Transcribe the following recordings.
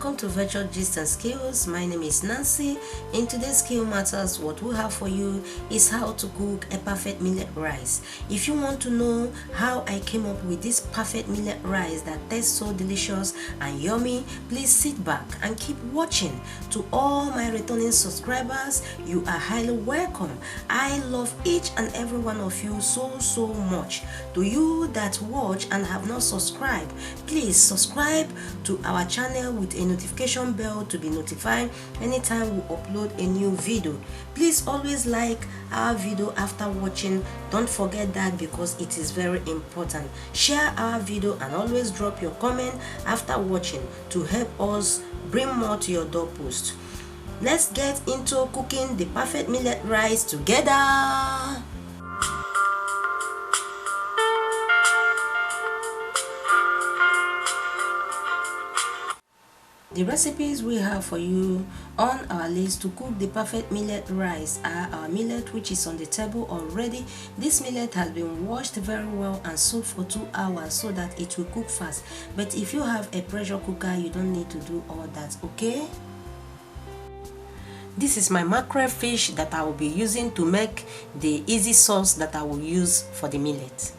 Welcome to Virtual Gist and Skills. My name is Nancy. In today's Skill Matters, what we have for you is how to cook a perfect millet rice. If you want to know how I came up with this perfect millet rice that tastes so delicious and yummy, please sit back and keep watching. To all my returning subscribers, you are highly welcome. I love each and every one of you so much. To you that watch and have not subscribed, please subscribe to our channel with a notification bell to be notified anytime we upload a new video. Please always like our video after watching. Don't forget that, because it is very important. Share our video and always drop your comment after watching to help us bring more to your doorpost. Let's get into cooking the perfect millet rice together. The recipes we have for you on our list to cook the perfect millet rice are our millet, which is on the table already. This millet has been washed very well and soaked for 2 hours so that it will cook fast. But if you have a pressure cooker, you don't need to do all that, okay? This is my mackerel fish that I will be using to make the easy sauce that I will use for the millet.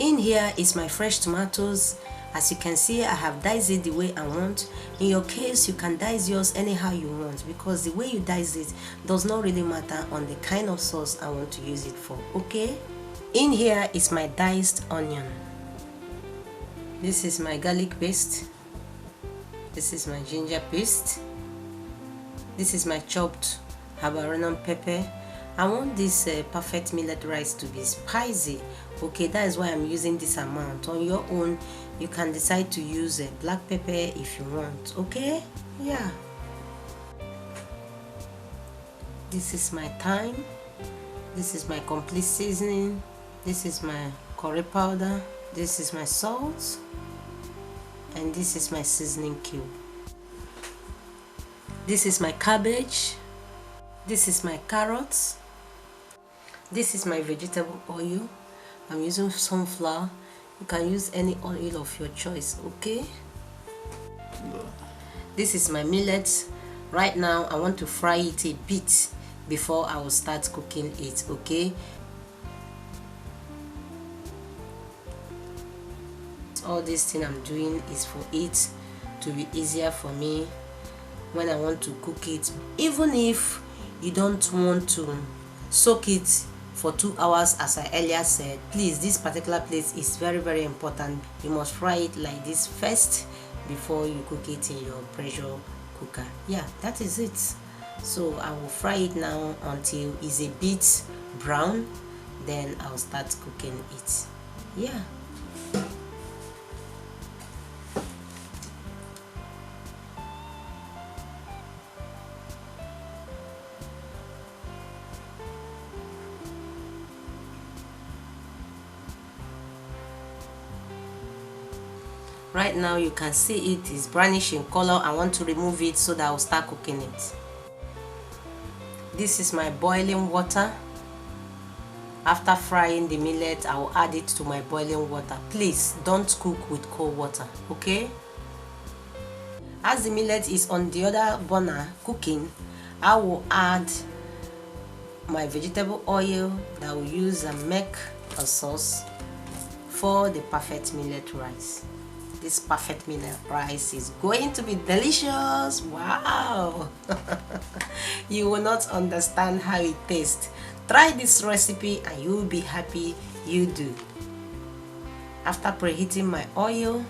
In here is my fresh tomatoes. As you can see, I have diced it the way I want. In your case, you can dice yours anyhow you want, because the way you dice it does not really matter on the kind of sauce I want to use it for, okay? In here is my diced onion. This is my garlic paste. This is my ginger paste. This is my chopped habanero pepper. I want this perfect millet rice to be spicy, okay? That is why I'm using this amount. On your own, you can decide to use black pepper if you want, okay? Yeah. This is my thyme. This is my complete seasoning. This is my curry powder. This is my salt. And this is my seasoning cube. This is my cabbage. This is my carrots. This is my vegetable oil. I'm using sunflower. You can use any oil of your choice, okay? This is my millet. Right now I want to fry it a bit before I will start cooking it, okay? All this thing I'm doing is for it to be easier for me when I want to cook it. Even if you don't want to soak it for 2 hours, as I earlier said, please, this particular place is very important. You must fry it like this first before you cook it in your pressure cooker. Yeah, that is it. So I will fry it now until it's a bit brown, then I'll start cooking it. Yeah. Right now you can see it is brownish in color. I want to remove it so that I'll start cooking it. This is my boiling water. After frying the millet, I will add it to my boiling water. Please don't cook with cold water, okay? As the millet is on the other burner cooking, I will add my vegetable oil that I will use and make a sauce for the perfect millet rice. This perfect millet rice is going to be delicious. Wow. You will not understand how it tastes. Try this recipe and you will be happy you do. After preheating my oil,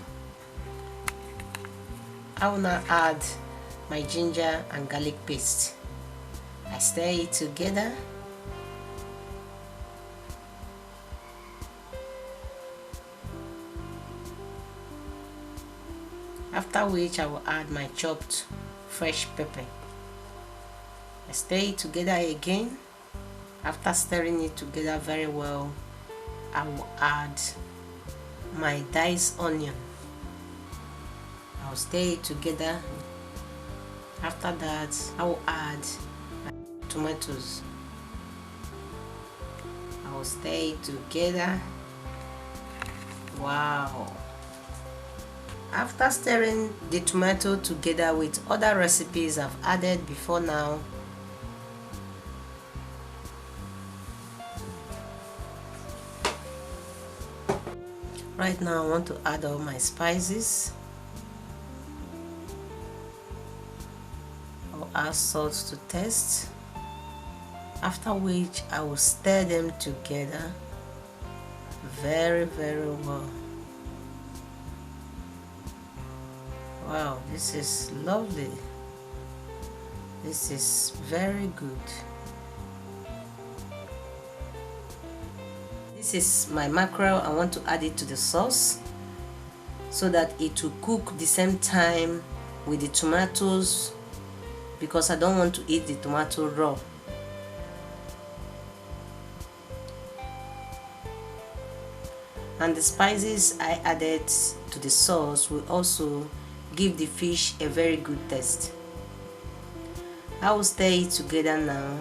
I will now add my ginger and garlic paste. I stir it together. After which I will add my chopped fresh pepper. I stir it together again. After stirring it together very well, I will add my diced onion. I will stir it together. After that, I will add my tomatoes. I will stir it together. Wow. After stirring the tomato together with other recipes I've added before now, right now I want to add all my spices. I'll add salt to taste, after which I will stir them together very well. Wow, this is lovely. This is very good. This is my mackerel. I want to add it to the sauce so that it will cook the same time with the tomatoes, because I don't want to eat the tomato raw. And the spices I added to the sauce will also give the fish a very good taste. I will stir it together now,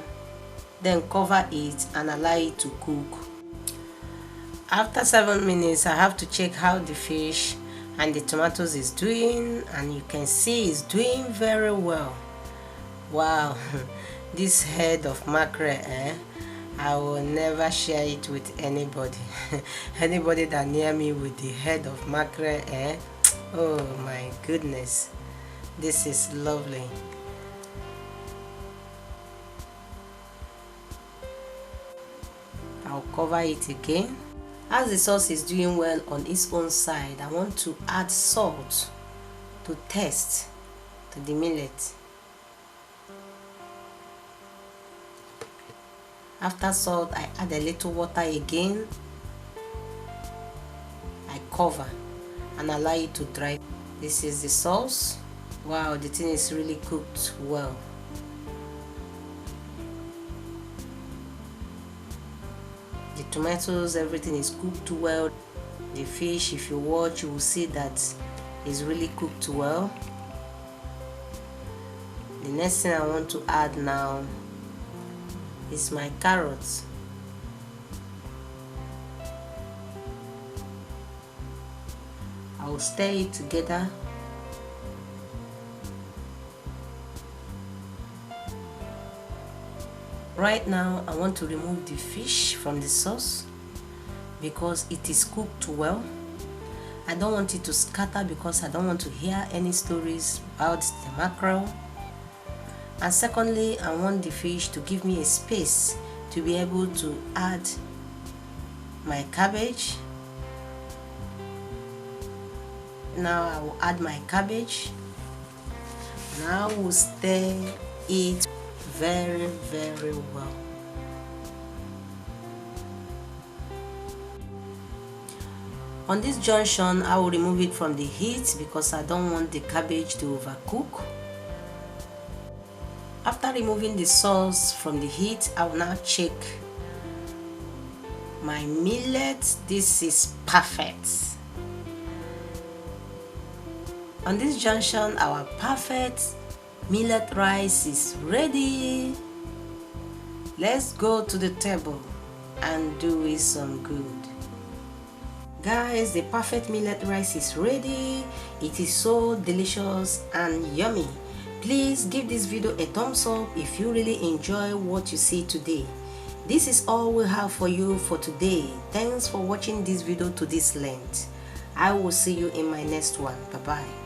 then cover it and allow it to cook. After 7 minutes, I have to check how the fish and the tomatoes is doing, and you can see it's doing very well. Wow, this head of mackerel, I will never share it with anybody. Anybody that near me with the head of mackerel, oh my goodness, this is lovely. I'll cover it again. As the sauce is doing well on its own side, I want to add salt to taste to the millet. After salt, I add a little water again. I cover and allow it to dry. This is the sauce. Wow, the thing is really cooked well. The tomatoes, everything is cooked well. The fish, if you watch, you will see that it's really cooked well. The next thing I want to add now is my carrots. I will stir it together. Right now I want to remove the fish from the sauce because it is cooked well. I don't want it to scatter because I don't want to hear any stories about the mackerel. And secondly, I want the fish to give me a space to be able to add my cabbage. Now I will add my cabbage. Now I will stir it very well. On this junction, I will remove it from the heat because I don't want the cabbage to overcook. After removing the sauce from the heat, I will now check my millet. This is perfect. On this junction, our perfect millet rice is ready. Let's go to the table and do it some good. Guys, the perfect millet rice is ready. It is so delicious and yummy. Please give this video a thumbs up if you really enjoy what you see today. This is all we have for you for today. Thanks for watching this video to this length. I will see you in my next one. Bye bye.